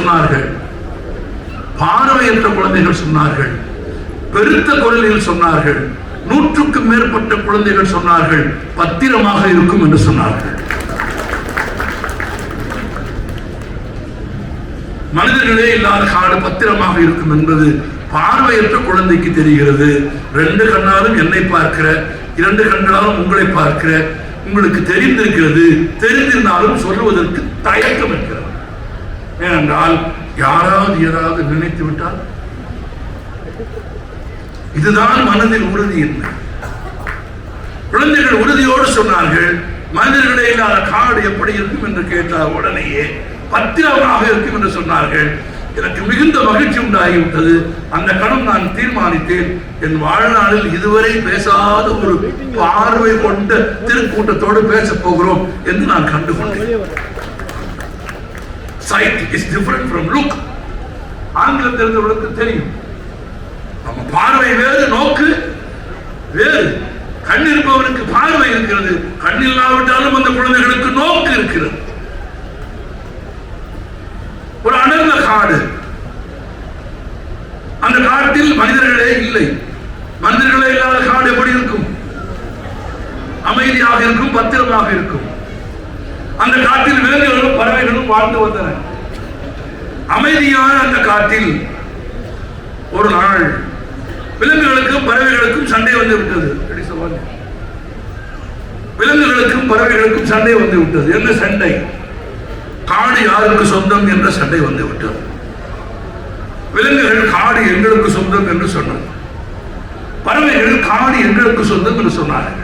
சொன்னார்கள், பார்வையற்ற குழந்தைகள் சொன்னார்கள், பெருத்த குரலில் சொன்னார்கள், 100க்கும் மேற்பட்ட குழந்தைகள் சொன்னார்கள் பத்திரமாக இருக்கும் என்று சொன்னார்கள். மனிதர்களே இல்லாத காடு பத்திரமாக இருக்கும் என்பது பார்வையற்ற குழந்தைக்கு தெரிகிறது. 2 கண்ணாலும் என்னை பார்க்கிற, 2 கண்களாலும் உங்களை பார்க்கிற உங்களுக்கு தெரிந்திருக்கிறது. தெரிந்திருந்தாலும் சொல்லுவதற்கு தயக்கம் இருக்கிறது. ஏனென்றால் யாராவது ஏதாவது நினைத்து விட்டால் இதுதான் மனதில் உறுதி இல்லை. குழந்தைகள் உறுதியோடு சொன்னார்கள், மனிதர்களே இல்லாத காடு எப்படி இருக்கும் என்று கேட்டால் உடனேயே பத்திரமாக இருக்கும் என்று சொன்னார்கள். எனக்கு மிகுந்த மகிழ்ச்சி உண்டாகிவிட்டது. அந்த கணம் நான் தீர்மானித்தேன், என் வாழ்நாளில் இதுவரை பேசாத ஒரு பார்வை கொண்ட திருக்கூட்டத்தோடு பேச போகிறோம் என்று நான் கண்டுகொண்டேன். Sight is different from look. ஆங்கிலம் தெரிந்தவர்களுக்கு தெரியும். நம்ம பார்வை வேறு, நோக்கு வேறு. கண் இருப்பவனுக்கு பார்வை இருக்கிறது, கண் இல்லாவிட்டாலும் அந்த குழந்தைகளுக்கு நோக்கு இருக்கிறது. ஒரு அடர்ந்த காடு, அந்த காட்டில் மனிதர்களே இல்லை. மனிதர்களே இல்லாத காடு எப்படி இருக்கும்? அமைதியாக இருக்கும், பத்திரமாக இருக்கும். அந்த காட்டில் விலங்குகளும் பறவைகளும் வாழ்ந்து வந்தன. அமைதியான அந்த காட்டில் ஒரு நாள் விலங்குகளுக்கும் பறவைகளுக்கும் சண்டை வந்து விட்டது. விலங்குகளுக்கும் பறவைகளுக்கும் சண்டை வந்து விட்டது. என்ன சண்டை? காடு யாருக்கு சொந்தம் என்ற சண்டை வந்து விட்டது. விலங்குகள் காடு எங்களுக்கு சொந்தம் என்று சொன்னது, பறவைகள் காடு எங்களுக்கு சொந்தம் என்று சொன்னார்கள்.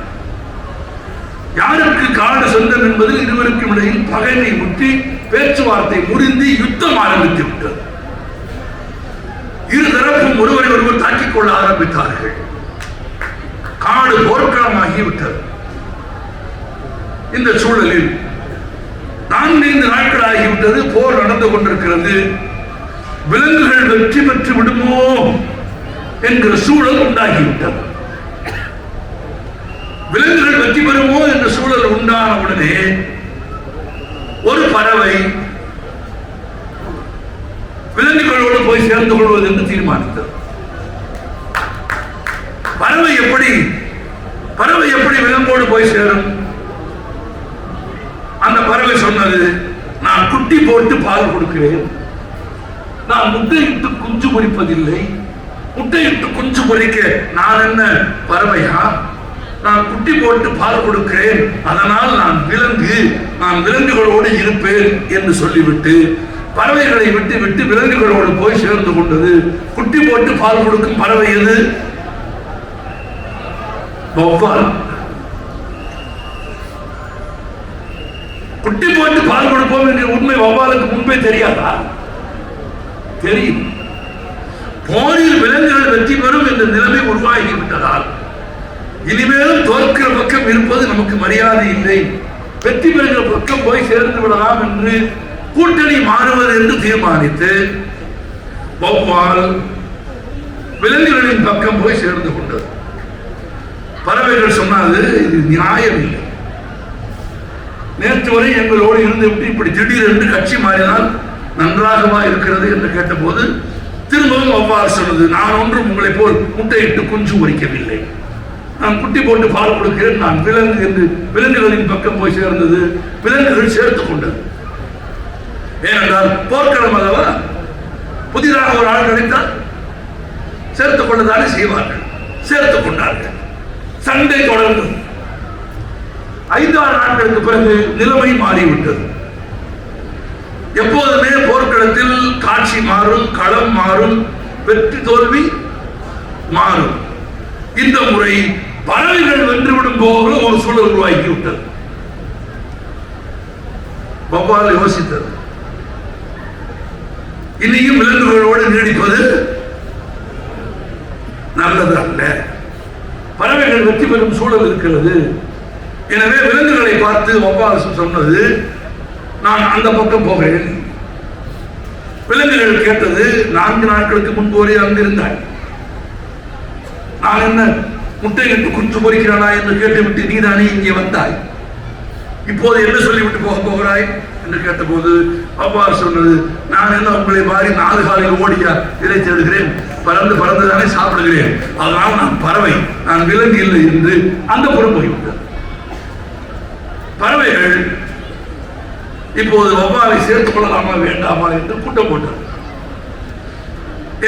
யாருக்கு காடு சொந்தம் என்பதில் இருவருக்கும் இடையில் பகைமை முற்றி பேச்சுவார்த்தை முறிந்து யுத்தம் ஆரம்பித்து விட்டது. இரு தரப்பும் ஒருவரை ஒருவர் தாக்கிக் கொள்ள ஆரம்பித்தார்கள். காடு போர்க்களமாகி விட்டது. இந்த சூழலில் 4-5 நாட்கள் ஆகிவிட்டது. போர் நடந்து கொண்டிருக்கிறது. விலங்குகள் வெற்றி பெற்று விடுமோ என்கிற சூழல் உண்டாகிவிட்டது. விலங்குகள் வெற்றி பெறுமோ என்ற சூழல் உண்டான உடனே ஒரு பறவை விலங்குகளோடு போய் சேர்ந்து கொள்வது என்று தீர்மானித்தது. பறவை எப்படி விலங்கோடு போய் சேரும்? அந்த பறவை சொன்னது, நான் குட்டி போட்டு பால் கொடுக்கிறேன், நான் முட்டையிட்டு குஞ்சு பொரிப்பதில்லை. முட்டையிட்டு குஞ்சு பொரிக்க நான் என்ன பறவையா? நான் குட்டி போட்டு பால் கொடுக்கிறேன், அதனால் நான் விலங்குகளோடு இருப்பேன் என்று சொல்லிவிட்டு பறவைகளை விட்டு விட்டு விலங்குகளோடு போய் சேர்ந்து கொண்டது. குட்டி போட்டு பால் கொடுக்கும் பறவை எது? வௌவால். குட்டி போட்டு பால் கொடுப்போம் என்ற உண்மை வௌவாலுக்கு முன்பே தெரியாதா? தெரியும். போரில் விலங்குகள் வெற்றி பெறும் என்ற நிலைமை உருவாகிவிட்டதால் இனிமேலும் தோற்கிற பக்கம் இருப்பது நமக்கு மரியாதை இல்லை, வெற்றி பெறுகிற பக்கம் போய் சேர்ந்து விடலாம் என்று கூட்டணி மாறுவது என்று தீர்மானித்து வௌவால் விலங்குகளின் பக்கம் போய் சேர்ந்து கொண்டது. பறவைகள் சொன்னது, இது நியாயம் இல்லை. நேற்று வரை எங்களோடு இருந்து விட்டு இப்படி திடீரென்று கட்சி மாறினால் நன்றாகவா இருக்கிறது என்று கேட்டபோது திரும்பவும் வௌவால் சொன்னது, நான் ஒன்றும் உங்களை போல் முட்டையிட்டு குஞ்சு பொரிக்கவில்லை, நான் குட்டி போட்டு பால் கொடுக்கிறேன், நான் விலங்கு என்று விலங்குகளின் பக்கம் போய் சேர்ந்தது. விலங்குகள் சேர்த்துக் கொண்டது. ஏனென்றால் போர்க்களம் அல்லவா, புதிதாக ஒரு ஆள் கிடைத்தால் சேர்த்துக் கொண்டதானே செய்வார்கள். சேர்த்துக் கொண்டார்கள். சண்டை தொடர்ந்து 5-6 நாட்களுக்கு பிறகு நிலைமை மாறிவிட்டது. எப்போதுமே போர்க்களத்தில் காட்சி மாறும், களம் மாறும், வெற்றி தோல்வி மாறும். இந்த முறை பறவைகள் வென்றுவிடும் போது ஒரு சூழல் உருவாக்கி விட்டது. வௌவால் யோசித்தது, இனியும் விலங்குகளோடு நீடிப்பது நல்லது அல்ல. பறவைகள் வெற்றி பெறும் சூழல் இருக்கிறது. எனவே விலங்குகளை பார்த்து வௌவால் சொன்னது, நான் அந்த பக்கம் போகிறேன். விலங்குகள் கேட்டது, 4 நாட்களுக்கு முன்பு வரை அங்கிருந்தாய், நான் என்ன முட்டையிட்டு குஞ்சு பொரிக்கிறானா என்று கேட்டுவிட்டு நீதானே இங்கே வந்தாய், இப்போது என்ன சொல்லிவிட்டு போக போகிறாய் என்று கேட்டபோது, அவ்வாறு சொன்னது, நான் என்ன உங்களை மாதிரி 4 காலில் ஓடியா இதை தேடுகிறேன், பறந்து பறந்துதானே சாப்பிடுகிறேன், அதனால் நான் பறவை, நான் விலங்கு இல்லை என்று அந்த புறம் போய்விட்டது. பறவைகள் இப்போது வௌவாலை சேர்த்துக் கொள்ளலாமா வேண்டாமா என்று கூட்டம் போட்டது.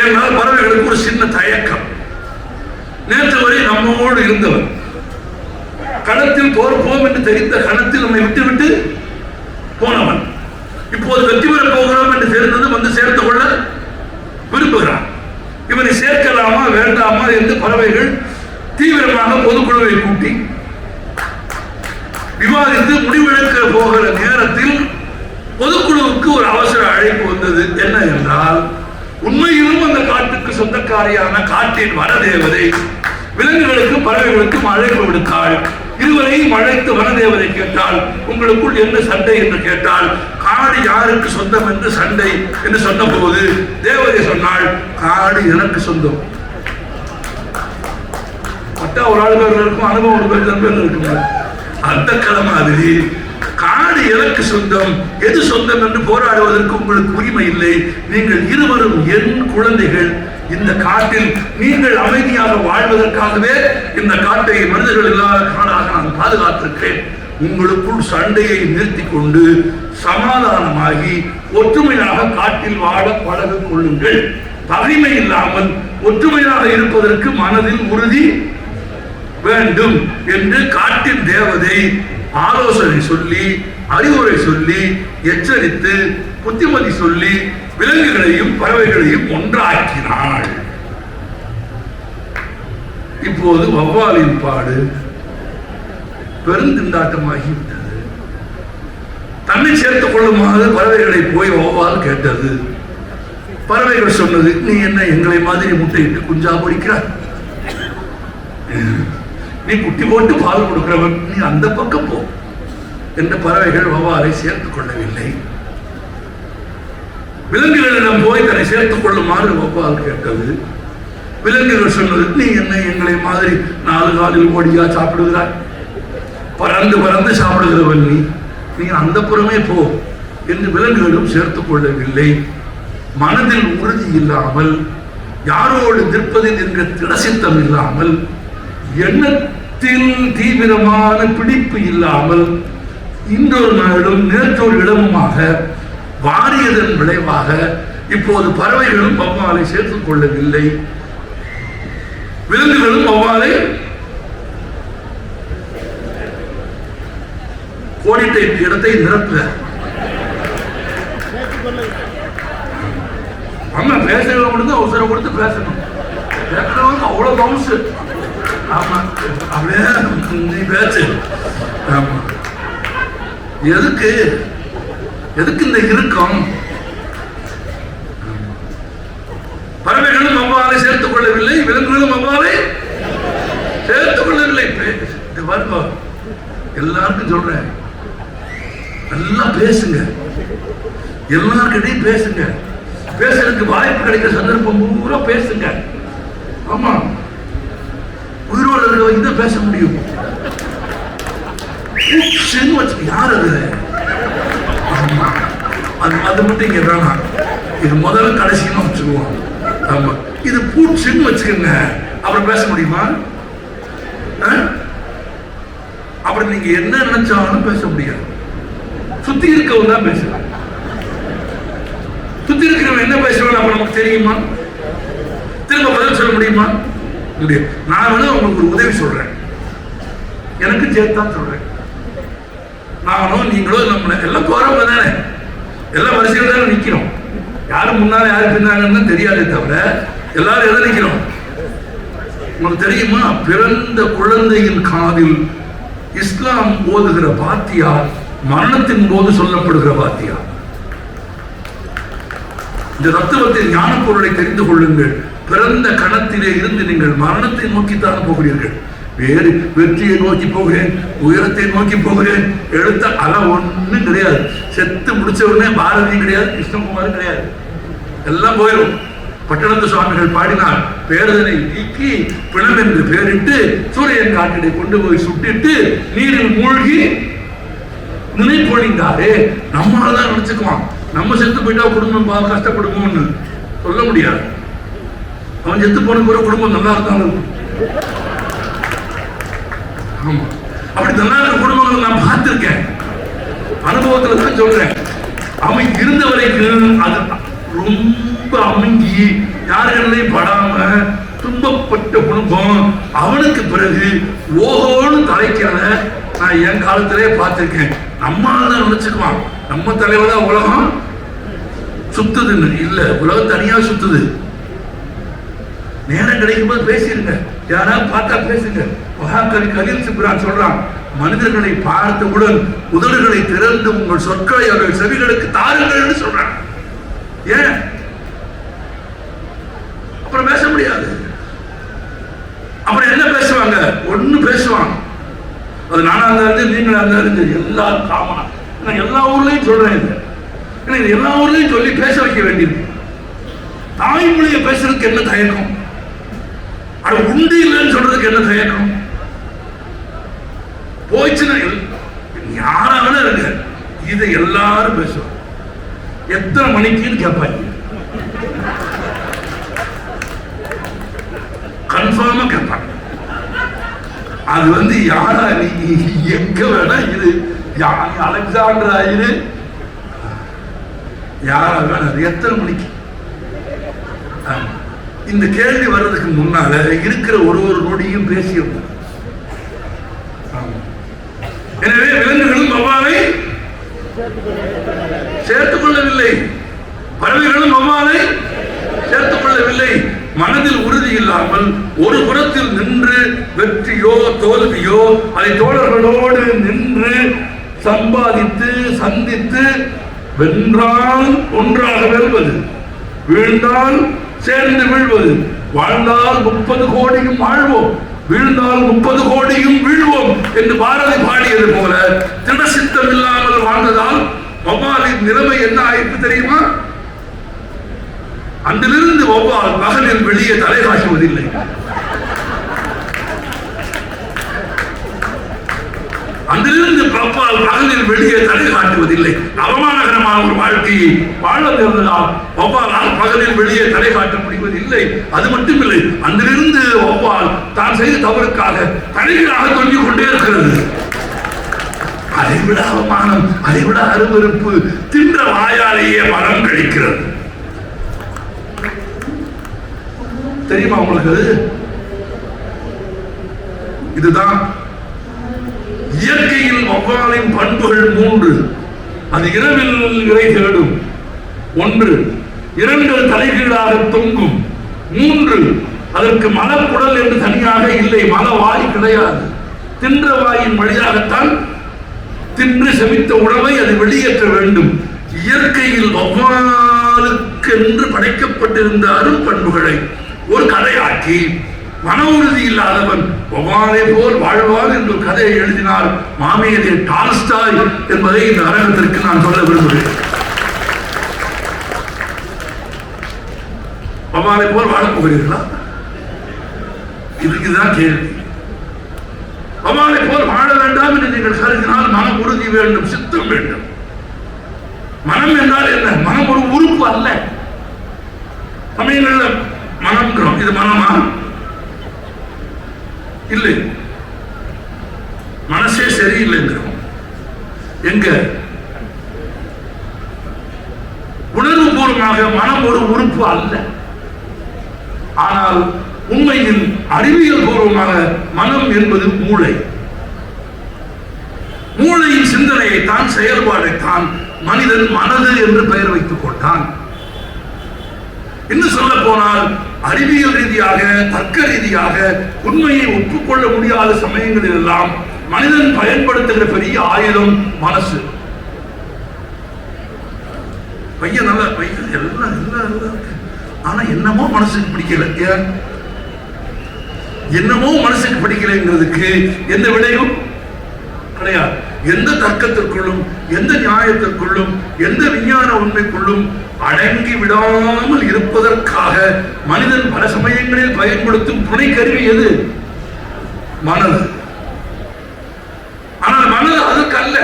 ஏனால் பறவைகளுக்கு ஒரு சின்ன தயக்கம். நேற்று வரை நம்மோடு இருந்தவர், களத்தில் தோற்போம் என்று தெரிந்த களத்தில் நம்மை விட்டுவிட்டு போனவன், இப்போது வெற்றி பெறப் போகிறோம் என்று தெரிந்தது வந்து சேர்த்துக் கொள்ள விரும்புகிறான். இவனை சேர்க்கலாமா வேண்டாமா என்று பறவைகள் தீவிரமாக பொதுக்குழுவை கூட்டி விவாதித்து முடிவெடுக்க போகிற நேரத்தில் பொதுக்குழுவுக்கு ஒரு அவசர அழைப்பு வந்தது. என்ன என்றால், உண்மையிலும் அந்த காட்டுக்கு சொந்தக்காரியான காட்டின் வனதேவதை விலங்குகளுக்கும் பறவைகளுக்கும் அழைப்பு விடுத்தாள். இருவரையும் அழைத்து வனதேவதை கேட்டால், உங்களுக்குள் என்ன சண்டை என்று கேட்டால், காடு யாருக்கு சொந்தம் என்று சண்டை என்று சொன்ன போது தேவதை சொன்னாள், காடு எனக்கு சொந்தம். மற்ற ஒரு ஆளுநர்களுக்கும் அனுபவம் இருக்குங்க. அந்த கிழமை மாதிரி காடு எனக்கு சொந்தம், எது சொந்தம் என்று போராடுவதற்கு உங்களுக்கு உரிமை இல்லை. நீங்கள் இருவரும் என் குழந்தைகள். இந்த காட்டில் நீங்கள் அமைதியாக வாழ்வதற்காகவே இந்த காட்டை மனிதர்கள் இல்லாத காடாக நான் பாதுகாத்திருக்கிறேன். உங்களுக்குள் சண்டையை நிறுத்திக் கொண்டு சமாதானமாகி ஒற்றுமையாக காட்டில் வாழ பழகு கொள்ளுங்கள். பகைமை இல்லாமல் ஒற்றுமையாக இருப்பதற்கு மனதில் உறுதி வேண்டும் என்று காட்டின் தேவதை ஆலோசனை சொல்லி, அறிவுரை சொல்லி, எச்சரித்து, புத்திமதி சொல்லி விலங்குகளையும் பறவைகளையும் ஒன்றாக்கினாள். இப்போது வௌவாலின் பாடு பெருந்திண்டாட்டமாகிவிட்டது. தன்னை சேர்த்துக் கொள்ளுமாறு பறவைகளை போய் வௌவால் கேட்டது. பறவைகள் சொன்னது, நீ என்ன எங்களை மாதிரி முட்டையிட்டு குஞ்சா பொறிக்கிறாய்? நீ குட்டி போட்டு பால் கொடுக்கிறவன், நீ அந்த பக்கம் போ என்று பறவைகள் வௌவாலை சேர்த்துக் கொள்ளவில்லை. விலங்குகளிடம் போய் தன்னை சேர்த்துக் கொள்ளுமாறு வௌவால் கேட்டது. விலங்குகள் சொன்னது, நீ என்ன எங்களை மாதிரி 4 காலில் ஓடியா சாப்பிடுகிறாய்? பறந்து பறந்து சாப்பிடுகிறவன் நீ அந்த புறமே போ என்று விலங்குகளும் சேர்த்துக் கொள்ளவில்லை. மனதில் உறுதி இல்லாமல், யாரோடு நிற்பதில் என்கிற திடசித்தம் இல்லாமல், எண்ணத்தில் தீவிரமான பிடிப்பு இல்லாமல், இன்றொரு நாளும் நேற்றொரு இடமுமாக வாரியதன் விளைவாக இப்போது பறவைகளும் வௌவாலை சேர்த்துக் கொள்ளவில்லை. விலங்குகளும் வௌவாலை கோடிட்ட இடத்தை நிரப்புக. ஆமா, பேசுறவங்க மட்டும் அவசரம் கொடுத்து பேசணும். பேசுறவங்க அவ்வளவு பவுன்ஸ். ஆமா, அப்படியே நீ பேசு. ஆமா, எதுக்கு இந்த இறுக்கம்? பறவைகளும் வௌவாலை சேர்த்துக் கொள்ளவில்லை, விலங்குகளும் வௌவாலை சேர்த்துக் கொள்ளவில்லை. எல்லாருக்கும் சொல்றேன், நல்லா பேசுங்க, எல்லாருக்கிட்டையும் பேசுங்க. பேசுறதுக்கு வாய்ப்பு கிடைக்கிற சந்தர்ப்பம் பூரா பேசுங்க. ஆமா, உயிரோடு இருக்கிற பேச முடியும். யார் அது? அது மட்டும் இங்க வேணாம், இது முதல்ல கடைசின்னு வச்சுக்குவோம். ஆமா, இது பூச்சின்னு வச்சுக்கோங்க. அப்புறம் பேச முடியுமா? அப்புறம் நீங்க என்ன நினைச்சாலும் பேச முடியாது. சுத்தி இருக்கவங்க தான் பேசலாம். சுத்தி இருக்கிறவங்க என்ன பேசுவாங்க அப்ப நமக்கு தெரியுமா? திரும்ப பதில் சொல்ல முடியுமா? முடியும். நான் உங்களுக்கு ஒரு உதவி சொல்றேன், எனக்கு சேர்த்தான் சொல்றேன். நானும் நீங்களும் நம்ம எல்லாம் போறவங்க தானே, எல்லாம் வரிசையில் தானே நிக்கிறோம். யாரும் முன்னால யாரும் பின்னாங்கன்னு தெரியாதே தவிர எல்லாரும் எதை நிக்கிறோம்? உங்களுக்கு தெரியுமா? பிறந்த குழந்தையின் காதில் இஸ்லாம் ஓதுகிற பாத்தியார் மரணத்தின் போது சொல்லப்படுகிற பாத்தியார். இந்த தத்துவத்தின் ஞான பொருளை தெரிந்து கொள்ளுங்கள். பிறந்த கணத்திலே இருந்து நீங்கள் மரணத்தை நோக்கித்தான் போகிறீர்கள். வேறு வெற்றியை நோக்கி போகிறேன், உயரத்தை நோக்கி போகிறேன், எழுத்த அல ஒன்றும் கிடையாது. செத்து முடிச்ச உடனே பாரதியும் கிடையாது, கிருஷ்ணகுமாரும் கிடையாது, எல்லாம் போயிடும். பட்டணத்து சுவாமிகள் பாடினார், பேரதனை நீக்கி பிணம் என்று பெயரிட்டு சூரியன் காட்டினை கொண்டு போய் சுட்டிட்டு நீரில் மூழ்கி நினைப்பொழிந்தாரே. நம்மளாலதான் நினைச்சுக்குவான், நம்ம செத்து போயிட்டா குடும்பம் கஷ்டப்படுமோன்னு சொல்ல முடியாது. அவன் செத்து போன பிறகு குடும்பம் நல்லா இருந்தாலும் ஆமா, அப்படி நல்லா இருக்க குடும்பங்கள் நான் பார்த்திருக்கேன், அனுபவத்துல தான் சொல்றேன். அவன் இருந்த வரைக்கும் அது ரொம்ப அமுங்கி யாருகளையும் படாம துன்பப்பட்ட குடும்பம் அவனுக்கு பிறகு ஓஹோன்னு தலைக்கிறத நான் என் காலத்திலே பார்த்திருக்கேன். நம்மளால நினைச்சுக்குவான் நம்ம தலைவரா உலகம் சுத்துதுன்னு. இல்ல, உலகம் தனியா சுத்துது. நேரம் கிடைக்கும் போது பேசிருங்க, யாராவது பார்த்தா பேசுங்க. மகாகவி கலீல் சிப்ரான் சொல்றான், மனிதர்களை பார்த்தவுடன் உதடுகளை திறந்து உங்கள் சொற்களை அவர்கள் செவிகளுக்கு தாருங்கள் சொல்றான். ஏன் அப்புறம் பேச முடியாது? அப்புறம் என்ன பேசுவாங்க? ஒண்ணு பேசுவான். அது நானா இருந்தாலும் நீங்களா இருந்தாலும் சரி, எல்லாரும் காமனா. நான் எல்லா ஊர்லயும் சொல்றேன், இது எல்லா ஊர்லயும் சொல்லி பேச வைக்க வேண்டியது. தாய்மொழியை பேசுறதுக்கு என்ன தயக்கம்? அது உண்டு இல்லைன்னு சொல்றதுக்கு என்ன தயக்கம்? போயிடுச்சுன்னா யாராவது இருங்க, இதை எல்லாரும் பேசுவாங்க. எத்தனை மணிக்குன்னு கேட்பாங்க, கன்ஃபார்மா கேட்பாங்க. அது யாரா நீ, எங்க வேணா இரு, அலெக்சாண்டரா இரு, யாரா வேணா, எத்தனை மணிக்கு? இந்த கேள்வி வர்றதுக்கு முன்னால இருக்கிற ஒரு நொடியும் பேசியிருந்தோம். எனவே விலங்குகளும் வௌவாலை சேர்த்துக் கொள்ளவில்லை, பறவைகளும் வௌவாலை சேர்த்துக் கொள்ளவில்லை. மனதில் உறுதி இல்லாமல் ஒரு புறத்தில் நின்று வெற்றியோ தோல்வியோ அதை தோழர்களோடு நின்று சம்பாதித்து சந்தித்து வென்றால் ஒன்றாக வெல்வது, வீழ்ந்தால் சேர்ந்து வீழ்வது, வாழ்ந்தால் 30 கோடியும் வாழ்வோம், வீழ்ந்தால் 30 கோடியும் வீழ்வோம் என்று பாரதி பாடியது போல திடசித்தம் இல்லாமல் வாழ்ந்ததால் வௌவாலின் நிலைமை என்ன ஆயிற்று தெரியுமா? அன்றிலிருந்து வௌவால் பகலில் வெளியே தலை காட்டுவதில்லை. அன்றிலிருந்து வௌவால் பகலில் வெளியே தலை காட்டுவதில்லை. அவமானகரமான ஒரு வாழ்க்கையை வாழ நேர்ந்ததால் வௌவாலால் பகலில் வெளியே தலை காட்ட முடிவதில்லை. அது மட்டுமில்லை, அன்றிலிருந்து வௌவால் தான் செய்த தவறுக்காக தலைகீழாக தொங்கிக் கொண்டே இருக்கிறது. அதைவிட அவமானம், அதைவிட அருவருப்பு தின்ற வாயாலேயே மரம் கழிக்கிறது. தெரியுமா உங்களுக்கு? இதுதான் இயற்கையில் வௌவாலின் பண்புகள் 3. அது இரவில் இறை தேடும். 1, 2 தலைகீழாக தொங்கும். 3, அதற்கு மலக்குடல் என்று தனியாக இல்லை, மலவாய் கிடையாது. தின்ற வாயின் வழியாகத்தான் தின்று செமித்த உணவை அது வெளியேற்ற வேண்டும். இயற்கையில் வௌவாலுக்கு என்று படைக்கப்பட்டிருந்த அரும் பண்புகளை ஒரு கதையாக்கி மன உறுதி இல்லாதவன் வௌவாலை போல் வாழ்வான் என்று கதையை எழுதினார் மாமேதை டால்ஸ்டாய் என்பதை இந்த அரங்கத்திற்கு நான் சொல்ல விரும்புகிறேன். வௌவாலை போல் வாழப் போகிறீர்களா? இதுதான் கேள்வி. வௌவாலை போல் வாழ வேண்டாம் என்று நீங்கள் கருதினால் மன உறுதி வேண்டும், சித்தம் வேண்டும். மனம் என்றால் என்ன? மனம் ஒரு உறுப்பு அல்ல. சமயங்களில் மனம்ங்கிறோம், இது மனமா? இல்லை, மனசே சரியில்லைங்கிறோம். எங்க? உணர்வு பூர்வமாக மனம் ஒரு உறுப்பு அல்ல. ஆனால் உண்மையில் அறிவியல் பூர்வமாக மனம் என்பது மூளை. மூளையின் சிந்தனையை தான், செயல்பாடை தான் மனிதன் மனது என்று பெயர் வைத்துக் கொண்டான். இன்னும் சொல்ல போனால் அறிவியல் ரீதியாக, தர்க்க ரீதியாக உண்மையை ஒப்புக்கொள்ள முடியாத சமயங்களில் எல்லாம் மனிதன் பயன்படுத்துகிற பெரிய ஆயுதம் மனசு. பையன் நல்ல பையன், எல்லாம் இருக்கு. ஆனா என்னமோ மனசுக்கு பிடிக்கல. ஏன் என்னமோ மனசுக்கு பிடிக்கலைங்கிறதுக்கு எந்த விடையும் கிடையாது. எந்த தர்க்கத்திற்குள்ளும், எந்த நியாயத்திற்குள்ளும், எந்த விஞ்ஞான உண்மைக்குள்ளும் அடங்கி விடாமல் இருப்பதற்காக மனிதன் பல சமயங்களில் பயன்படுத்தும் துணை கருவி எது? மனது. ஆனால் மனது அதுக்கு அல்ல.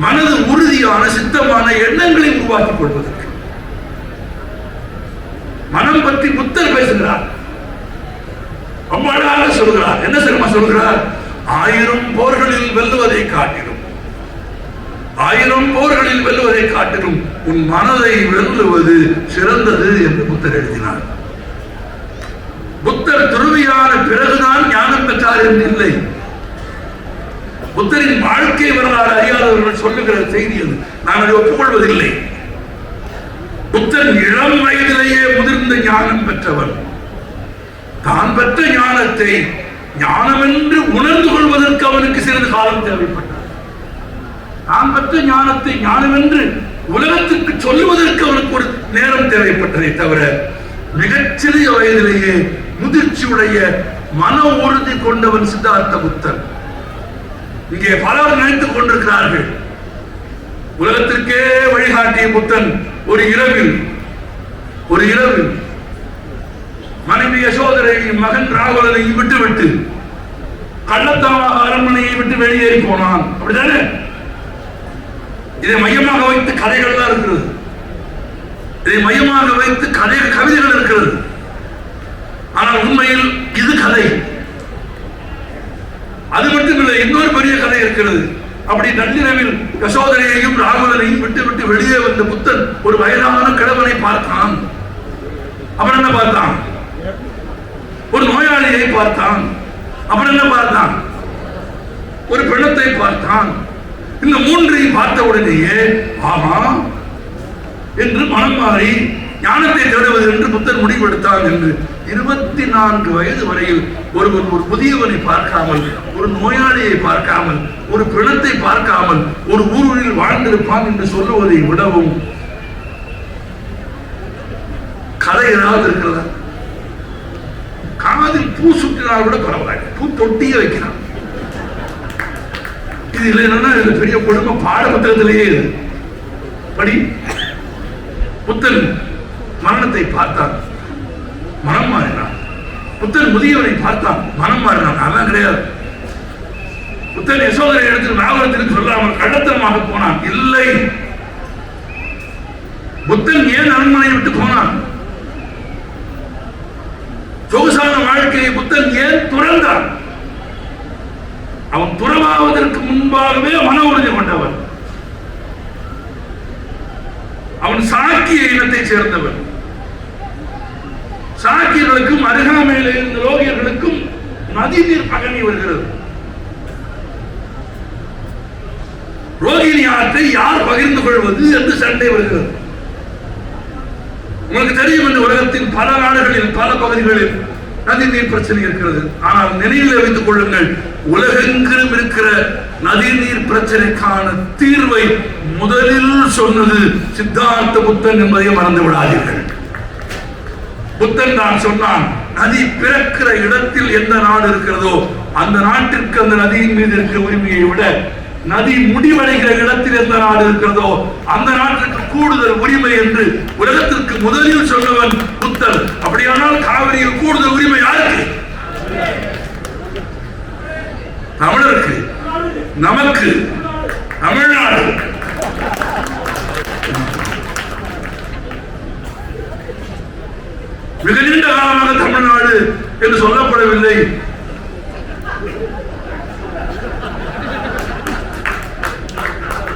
மனது உறுதியான சித்தமான எண்ணங்களை உருவாக்கிக் கொள்வதற்கு. மனம் பற்றி புத்தர் பேசுகிறார், ரொம்ப அழகாக சொல்கிறார். என்ன சிரமம் சொல்கிறார்? 1000 போர்களில் வெல்லுவதை காட்டிலும், 1000 போர்களில் வெல்லுவதை காட்டிலும் உன் மனதை வெல்லுவது சிறந்தது என்று புத்தர் எழுதினார். புத்தர் துறவியான பிறகுதான் ஞானம் பெற்றார் என்று இல்லை. புத்தரின் வாழ்க்கை வரலாறு அறியாதவர்கள் சொல்லுகிற செய்தி அது. நான் அதை ஒப்புக்கொள்வதில்லை. புத்தர் இளம் வயதிலேயே முதிர்ந்த ஞானம் பெற்றவர். தான் பெற்ற ஞானத்தை ஞானம் என்று உணர்ந்து கொள்வதற்கு அவனுக்கு சிறிது காலம் தேவைப்பட்டது. தான் பெற்ற ஞானத்தை ஞானம் என்று உலகத்திற்கு சொல்லுவதற்கு அவனுக்கு ஒரு நேரம் தேவைப்பட்டதை தவிர, மிகச்சிறிய வயதிலேயே முதிர்ச்சியுடைய மன உறுதி கொண்டவன் சித்தார்த்த புத்தர். இங்கே பலர் நினைத்துக் கொண்டிருக்கிறார்கள், உலகத்திற்கே வழிகாட்டிய புத்தன் ஒரு இரவில் மனைவி யசோதரையும் மகன் ராகுலனையும் விட்டுவிட்டு கள்ளத்தனமாக அரண்மனையை விட்டு வெளியேறி போனான். அப்படித்தானே? இதை மையமாக வைத்து கதைகள் தான் இருக்கிறது. இதை மையமாக வைத்து கவிதைகள் இருக்கிறது. ஆனால் உண்மையில் இது கதை. அது மட்டுமில்லை, இன்னொரு பெரிய கதை இருக்கிறது. அப்படி நள்ளிரவில் யசோதரையையும் ராகுலனையும் விட்டு வெளியே வந்த புத்தன் ஒரு வயதான கிழவனை பார்த்தான். அவன் என்ன பார்த்தான்? ஒரு நோயாளியை பார்த்தான். அவன் என்ன பார்த்தான்? ஒரு பிணத்தை பார்த்தான். இந்த மூன்றையும் பார்த்த உடனேயே ஆமா என்று மனம் மாறி ஞானத்தை தேடுவது என்று புத்தர் முடிவெடுத்தான் என்று 24 வயது வரையில் ஒருவன் ஒரு புதியவனை பார்க்காமல், ஒரு நோயாளியை பார்க்காமல், ஒரு பிணத்தை பார்க்காமல் ஒரு ஊரில் வாழ்ந்திருப்பான் என்று சொல்லுவதை விடவும் கதை ஏதாவது இருக்கிறதா? காதில் பூ சுற்றினால் கூட பரவாயில்லை, பூ தொட்டியே வைக்கிறான். இது இல்லைன்னா பெரிய கொடுமை பாட புத்தகத்திலேயே படி. புத்தன் மரணத்தை பார்த்தான், மனம் மாறினான். புத்தன் முதியவனை பார்த்தான், மனம் மாறினான். அதான் கிடையாது. புத்தன் யசோதரை எடுத்து நாகரத்திற்கு சொல்லாமல் கள்ளத்தனமாக போனான். இல்லை, புத்தன் ஏன் அரண்மனையை விட்டு போனான்? சொகுசான வாழ்க்கையை புத்தன் ஏன் துறந்தான்? அவன் துறவாவதற்கு முன்பாகவே மன உறுதி கொண்டவன். அவன் சாக்கிய இனத்தை சேர்ந்தவன். சாக்கியர்களுக்கும் அருகாமையில் இருந்த லோகியர்களுக்கும் நதி நீர் பகனி வருகிறது. ரோகிணி ஆற்றை யார் பகிர்ந்து கொள்வது என்று சண்டை வருகிறது. உங்களுக்கு தெரியும், இந்த உலகத்தின் பல நாடுகளில் பல பகுதிகளில் நதி நீர் பிரச்சனை இருக்கிறது. ஆனால் நினைவில் வைத்துக் கொள்ளுங்கள், உலகெங்கிலும் இருக்கிற நதி நீர் பிரச்சனைக்கான தீர்வை முதலில் சொன்னது சித்தார்த்த புத்தன் என்பதை மறந்து விடாதீர்கள். புத்தன் தான் சொன்னான், நதி பிறக்கிற இடத்தில் எந்த நாடு இருக்கிறதோ அந்த நாட்டிற்கு அந்த நதியின் மீது இருக்கிற உரிமையை விட நதி முடிவடைகிற இடத்தில் எந்த நாடு இருக்கிறதோ அந்த நாட்டிற்கு கூடுதல் உரிமை என்று உலகத்திற்கு முதலில் சொன்னவன் புத்தர். அப்படியானால் காவிரியில் கூடுதல் உரிமை யாருக்கு? தமிழருக்கு, நமக்கு, தமிழ்நாடு. மிக நீண்ட காலமாக தமிழ்நாடு என்று சொல்லப்படவில்லை.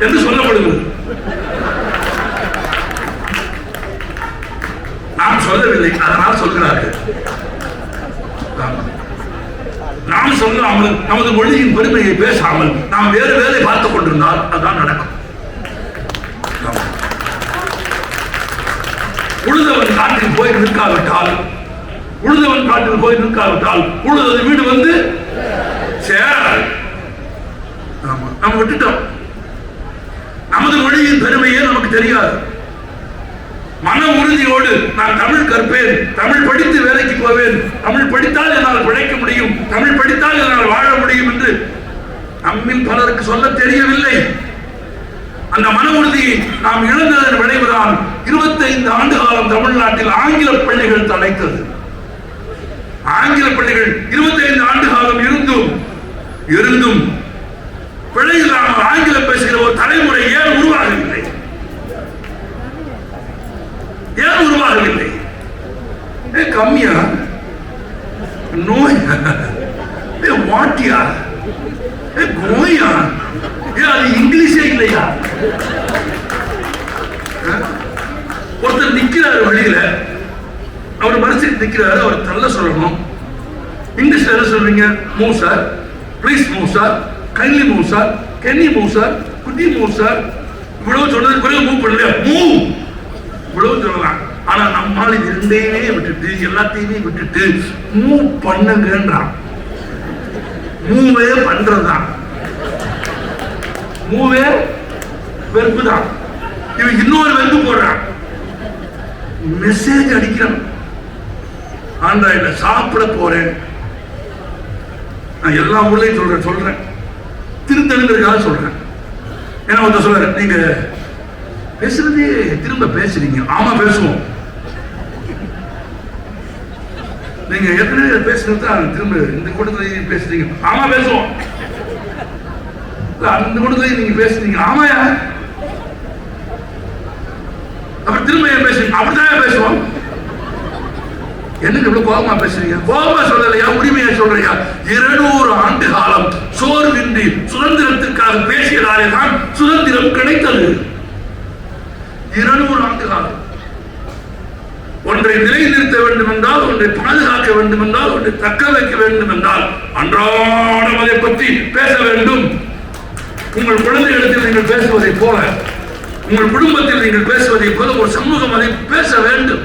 என்று சொல்லப்படுகிறது. நாம் சொல்லவில்லை, அதனால் சொல்கிறார்கள். நாம் சொல்லாமல் நமது மொழியின் பெருமையை பேசாமல் நாம் வேறு வேலை பார்த்துக் கொண்டிருந்தால் அதுதான் நடக்கும். உழுதவன் காட்டில் போய் நிற்காவிட்டால் உழுதது வீடு வந்து சேராது. நம்ம விட்டுட்டோம். நமது மொழியின் பெருமையே நமக்கு தெரியாது. மன உறுதியோடு நான் தமிழ் கற்பேன், தமிழ் படித்து வேலைக்கு போவேன், தமிழ் படித்தால் என்னால் பிழைக்க முடியும், தமிழ் படித்தால் என்னால் வாழ முடியும் என்று நம்மில் பலருக்கு சொல்ல தெரியவில்லை. அந்த மன உறுதியை நாம் இழந்ததன் விளைவுதான் 25 ஆண்டு காலம் தமிழ்நாட்டில் ஆங்கில பள்ளிகள் தலைத்தது. ஆங்கில பள்ளிகள் 25 ஆண்டு காலம் இருந்தும் பிழை இல்லாமல் ஆங்கிலம் பேசுகிற ஒரு தலைமுறை கம்மியா நோயா வாட்டியா கோயா அது இங்கிலீஷே இல்லையா? ஒருத்தர் நிக்கிறாரு வழியில, அவர் மனசுக்கு நிக்கிறாரு, அவர் தள்ள சொல்லணும். இங்கிலீஷ்ல என்ன சொல்றீங்க? Move sir, please move sir, kindly move sir, can you move sir, good you move sir. இவ்வளவு சொன்னது பிறகு மூவ் பண்ணல, மூவ் இவ்வளவு சொல்லலாம். ஆனா நம்மால் இது ரெண்டையுமே விட்டுட்டு எல்லாத்தையுமே விட்டுட்டு மூவ் பண்ணுங்கன்றான். மூவே பண்றதுதான், மூவே வெறுப்பு தான். இவன் இன்னொரு வெறுப்பு போடுறான், மெசேஜ் அடிக்கிறான். ஆண்ட்ராய்டுல சாப்பிட போறேன், நான் எல்லா ஊர்லயும் சொல்றேன் திருத்தணுங்கிறதுக்காக சொல்றேன். ஏன்னா ஒருத்தர் சொல்றாரு, நீங்க பேசுறதே திரும்ப பேசுறீங்க. ஆமா பேசுவோம், நீங்க ஏற்கனவே பேசுறது திரும்ப இந்த கூட்டத்துல பேசுறீங்க. ஆமா பேசுவோம், அந்த கூட்டத்துல நீங்க பேசுறீங்க. ஆமாயா, அப்புறம் திரும்ப ஏன் பேசுறீங்க? அப்படித்தான் பேசுவோம். என்னங்க இவ்வளவு கோபமா பேசுறீங்க? கோபமா சொல்லலையா, உரிமையா சொல்றியா? 200 ஆண்டு காலம் சோர்வின்றி சுதந்திரத்திற்காக பேசியதாலே தான் சுதந்திரம் கிடைத்தது. 200 ஆண்டு காலம். ஒன்றை நிலைநிறுத்த வேண்டும் என்றால், ஒன்றை பாதுகாக்க வேண்டும் என்றால், ஒன்றை தக்க வைக்க வேண்டும் என்றால் அன்றாடம் அதை பற்றி பேச வேண்டும். உங்கள் குழந்தைகளிடத்தில் நீங்கள் பேசுவதை போல, உங்கள் குடும்பத்தில் நீங்கள் பேசுவதை போல ஒரு சமூகம் அதை பேச வேண்டும்.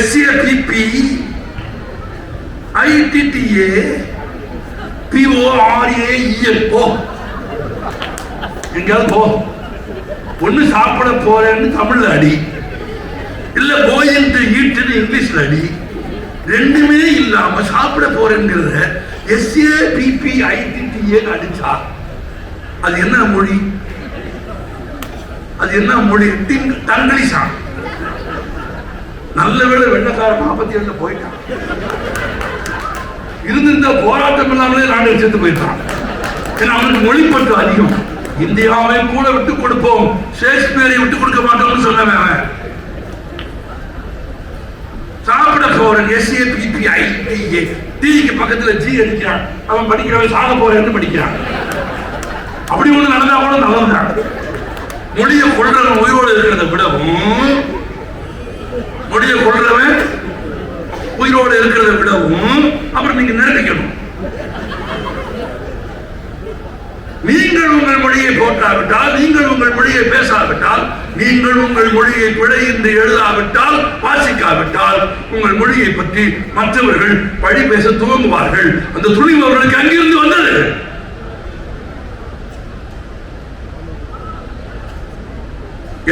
SAPP ITTA PORAEL போ, எங்கேயாவது போ. ஒண்ணு சாப்பிட போறேன்னு தமிழ்ல அடி, இல்ல கோயிங் டு ஈட்னு இங்கிலீஷ்ல அடி. ரெண்டுமே இல்லாம சாப்பிட போறேங்கிறத SAPP ITTA அடிச்சா அது என்ன மொழி? அது என்ன மொழி? தங்கிலீஷா? நல்ல வேளை வெள்ளக்காரன் 47 போயிட்டான். இருந்திருந்த போராட்டம் இல்லாமலே நாடு செத்து போயிட்டான். ஏன்னா அவனுக்கு மொழிப்பற்று அதிகம். இந்தியாவை கூட விட்டுக் கொடுப்போம், ஷேக்ஸ்பியரை விட்டுக் கொடுக்க மாட்டோம்னு சொன்னவன். சாப்பிட போறேன் SAPP ITTA, டீக்கு பக்கத்துல ஜி அடிக்கிறான். அவன் படிக்கிறவன் சாக போறேன்னு படிக்கிறான். அப்படி ஒண்ணு நடந்தா கூட நல்லதுதான். மொழியை கொள்றவன் உயிரோடு இருக்கிறத விடவும், மொழியை கொள்றவன் உயிரோடு இருக்கிறத விடவும் அப்புறம் நீங்க நிரூபிக்கணும். நீங்கள் உங்கள் மொழியை போற்றாவிட்டால், நீங்கள் உங்கள் மொழியை பேசாவிட்டால், நீங்கள் உங்கள் மொழியை பிழை என்று எழுதாவிட்டால், வாசிக்காவிட்டால், உங்கள் மொழியை பற்றி மற்றவர்கள் பழி பேச துவங்குவார்கள். அந்த துணிவு அவர்களுக்கு அங்கிருந்து வந்தது.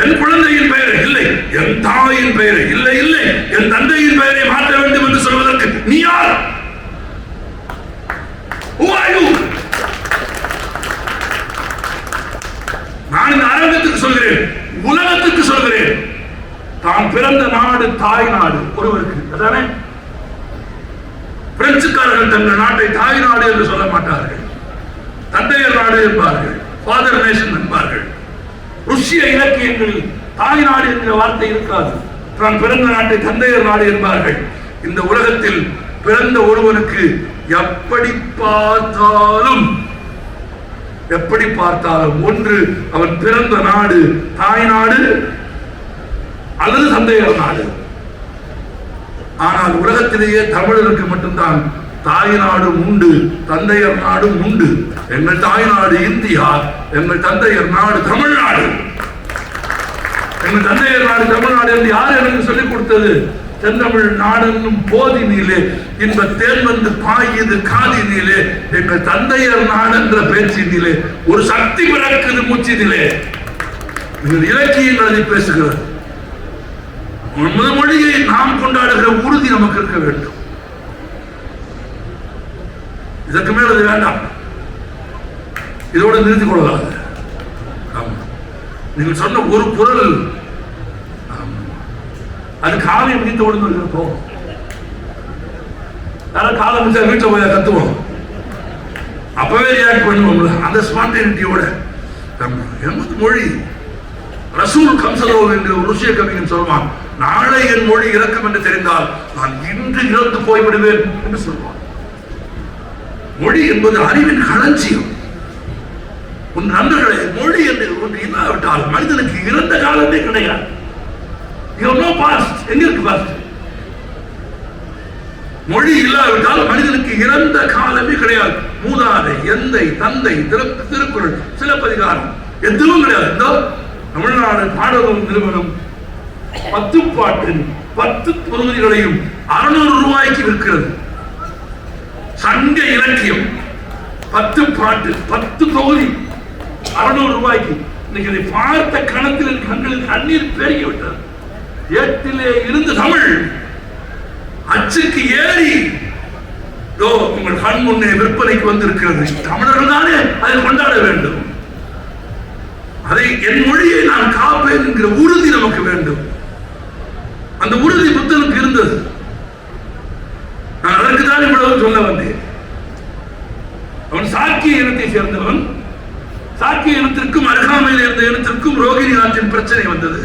என் குழந்தையின் பெயரை இல்லை, என் தாயின் பெயரை இல்லை, இல்லை என் தந்தையின் பெயரை மாற்ற வேண்டும் என்று சொல்வதற்கு நீ யார்? நான் இந்த அரங்கத்துக்கு சொல்கிறேன், உலகத்துக்கு சொல்கிறேன், தான் பிறந்த நாடு தாய் நாடு ஒருவருக்கு. அதானே பிரெஞ்சுக்காரர்கள் தங்கள் நாட்டை தாய் நாடு என்று சொல்ல மாட்டார்கள், தந்தையர் நாடு என்பார்கள், ஃபாதர் நேஷன் என்பார்கள். ருஷ்ய இலக்கியங்களில் தாய் நாடு என்ற வார்த்தை இருக்காது, தான் பிறந்த நாட்டை தந்தையர் நாடு என்பார்கள். இந்த உலகத்தில் பிறந்த ஒருவனுக்கு எப்படி பார்த்தாலும் ஒன்று அவன் பிறந்த நாடு தாய் நாடு அல்லது தந்தையர் நாடு. ஆனால் உலகத்திலேயே தமிழருக்கு மட்டும்தான் தாய் நாடும் உண்டு, தந்தையர் நாடும் உண்டு. எங்கள் தாய் நாடு இந்தியா, எங்கள் தந்தையர் நாடு தமிழ்நாடு. எங்கள் தந்தையர் நாடு தமிழ்நாடு என்று யார் எனக்கு சொல்லிக் கொடுத்தது? தென்தமிழ் நாடென்னும் போதினிலே இன்ப தேன் வந்து பாயுது காதினிலே, எங்கள் தந்தையர் நாடு என்ற பேச்சினிலே ஒரு சக்தி பிறக்குது மூச்சினிலே. இலக்கியங்கள் அதை பேசுகிறது. மொழியை நாம் கொண்டாடுகிற உறுதி நமக்கு இருக்க வேண்டும். இதற்கு மேல அது வேண்டாம், இதோட நிறுத்திக் கொள்ளலாம். நீங்கள் சொன்ன ஒரு குரல் அது காலை முடித்தோடு இருக்கும். காலை முடிச்சா வீட்டில் போய் கத்துவோம், அப்பவே ரியாக்ட் பண்ணுவோம்ல, அந்த ஸ்பான்டேனிட்டியோட. எமது மொழி ரசூல் கம்சலோ என்று ருஷ்ய கவிஞன் சொல்வான், நாளை என் மொழி இறக்கும் என்று தெரிந்தால் நான் இன்று இறந்து போய்விடுவேன் என்று சொல்வான். மொழி என்பது அறிவின் களஞ்சியம். உன் நண்பர்களே, மொழி என்று ஒன்று இல்லாவிட்டால் மனிதனுக்கு இறந்த காலமே கிடையாது. எங்க இருக்கு பாஸ்ட்? மொழி இல்லாவிட்டால் மனிதனுக்கு இறந்த காலமே கிடையாது. மூதாதை, எந்தை, தந்தை, திருக்குறள், சிலப்பதிகாரம் எதுவும் கிடையாது. இந்த தமிழ்நாடு பாடநூல் நிறுவனம் 10 பாட்டின் 10 தொகுதிகளையும் 600 ரூபாய்க்கு விற்கிறது. சங்க இலக்கியம் 10 பாட்டு 10 தொகுதி 600 ரூபாய்க்கு. இன்னைக்கு இதை பார்த்த கணத்தில் கண்களில் கண்ணீர் பெருகிவிட்டது. ஏட்டிலே இருந்து தமிழ் அச்சுக்கு ஏறி உங்கள் கண் முன்னே விற்பனைக்கு வந்திருக்கிறது. தமிழர்கள் தானே அதை கொண்டாட வேண்டும். அதை என் மொழியை நான் காப்பேன் என்கிற உறுதி நமக்கு வேண்டும். அந்த உறுதி புத்தனுக்கு இருந்தது. நான் அதற்கு தான் இவ்வளவு சொல்ல வந்தேன். அவன் சாக்கிய இனத்தை சேர்ந்தவன். சாக்கிய இனத்திற்கும் அருகாமையில் இருந்த இனத்திற்கும் ரோகிணி ஆற்றின் பிரச்சனை வந்தது.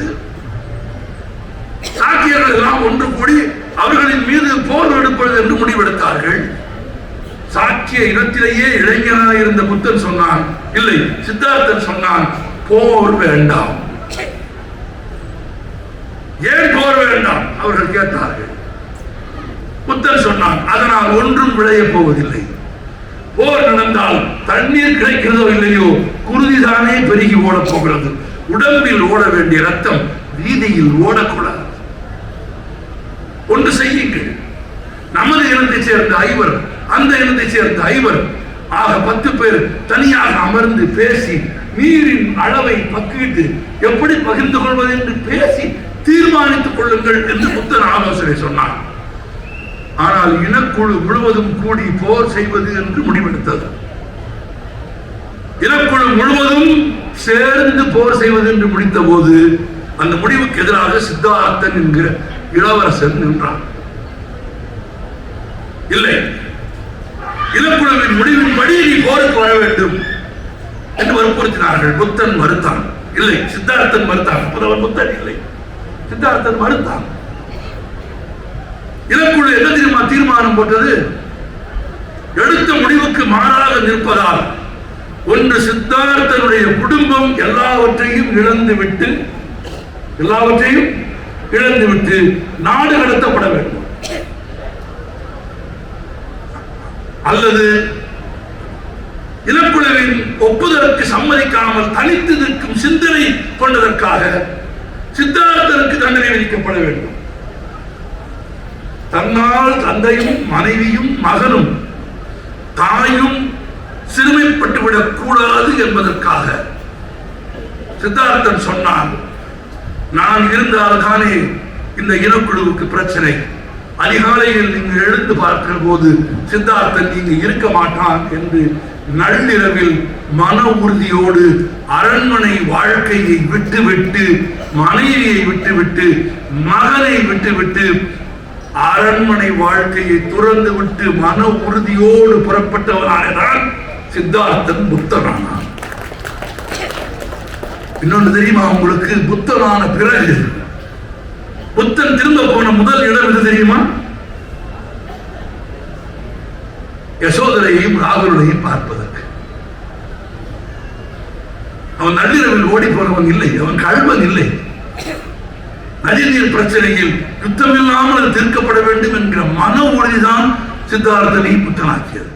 சாக்கியர்கள் எல்லாம் ஒன்று கூடி அவர்களின் மீது போர் எடுப்பது என்று முடிவெடுத்தார்கள். சாக்கிய இனத்திலேயே இளைஞனாக இருந்த புத்தன் சொன்னான், இல்லை சித்தார்த்தன் சொன்னான், போர் வேண்டாம். ஏன் போர் வேண்டாம்? அவர்கள் கேட்டார்கள். புத்தன் சொன்னான், அதனால் ஒன்றும் விளைய போவதில்லை. போர் நடந்தால் தண்ணீர் கிடைக்கிறதோ இல்லையோ, குருதிதானே பெருகி ஓடப் போகிறது. உடம்பில் ஓட வேண்டிய ரத்தம் வீதியில் ஓடக்கூடாது. ஒன்று செய்யுங்கள். நமது இனத்தை சேர்ந்த 5, அந்த இனத்தை சேர்ந்த 5 ஆக 10 பேர் தனியாக அமர்ந்து பேசி நீரின் அளவை பங்கிட்டு எப்படி பகிர்ந்து கொள்வது என்று பேசி தீர்மானித்துக் கொள்ளுங்கள் என்று புத்தன் ஆலோசனை சொன்னார். ஆனால் இனக்குழு முழுவதும் கூடி போர் செய்வது என்று முடிவெடுத்தது. இனக்குழு முழுவதும் சேர்ந்து போர் செய்வது என்று முடித்த போது அந்த முடிவுக்கு எதிராக சித்தார்த்தன் என்கிற இளவரசன் நின்றான். இல்லை, இனக்குழுவின் முடிவின்படி நீ போருக்கு வர வேண்டும் என்று வற்புறுத்தினார்கள். புத்தன் மறுத்தான். இல்லை, சித்தார்த்தன் மறுத்தான். புதவன் புத்தன் இல்லை, சித்தார்த்தன் மறுத்தான். இனக்குழு என்ன தெரியுமா தீர்மானம் போட்டது? எடுத்த முடிவுக்கு மாறாக நிற்பதால் ஒன்று சித்தார்த்தனுடைய குடும்பம் எல்லாவற்றையும் இழந்துவிட்டு நாடு கடத்தப்பட வேண்டும், அல்லது இனக்குழுவின் ஒப்புதலுக்கு சம்மதிக்காமல் தனித்து நிற்கும் சிந்தனை கொண்டதற்காக சித்தார்த்தனுக்கு தண்டனை விதிக்கப்பட வேண்டும். தன்னால் தந்தையும் மனைவியும் மகனும் தாயும் சிறுமைப்பட்டுவிடக் கூடாது என்பதற்காக சித்தார்த்தன் சொன்னான், நான் இருந்தால் தானே இந்த இனக்குழுவுக்கு பிரச்சனை. அதிகாலையில் நீங்கள் எழுந்து பார்க்கிற போது சித்தார்த்தன் இங்கு இருக்க மாட்டான் என்று நள்ளிரவில் மன உறுதியோடு அரண்மனை வாழ்க்கையை விட்டுவிட்டு, மனைவியை விட்டுவிட்டு, மகனை விட்டுவிட்டு, அரண்மனை வாழ்க்கையை துறந்து விட்டு மன உறுதியோடு புறப்பட்டவனானதான் சித்தார்த்தன் புத்தனானான். இன்னொன்று தெரியுமா உங்களுக்கு? புத்தனான பிறகு புத்தன் திரும்ப போன முதல் இடம் எது தெரியுமா? யசோதரையும் ராகுலையும் பார்ப்பதற்கு. அவன் நள்ளிரவில் ஓடி போனவன் இல்லை, அவன் கள்வன் இல்லை. நதிநீர் பிரச்சனையில் யுத்தமில்லாமல் தீர்க்கப்பட வேண்டும் என்கிற மன உறுதிதான் சித்தார்த்தனை புத்தனாக்கியது.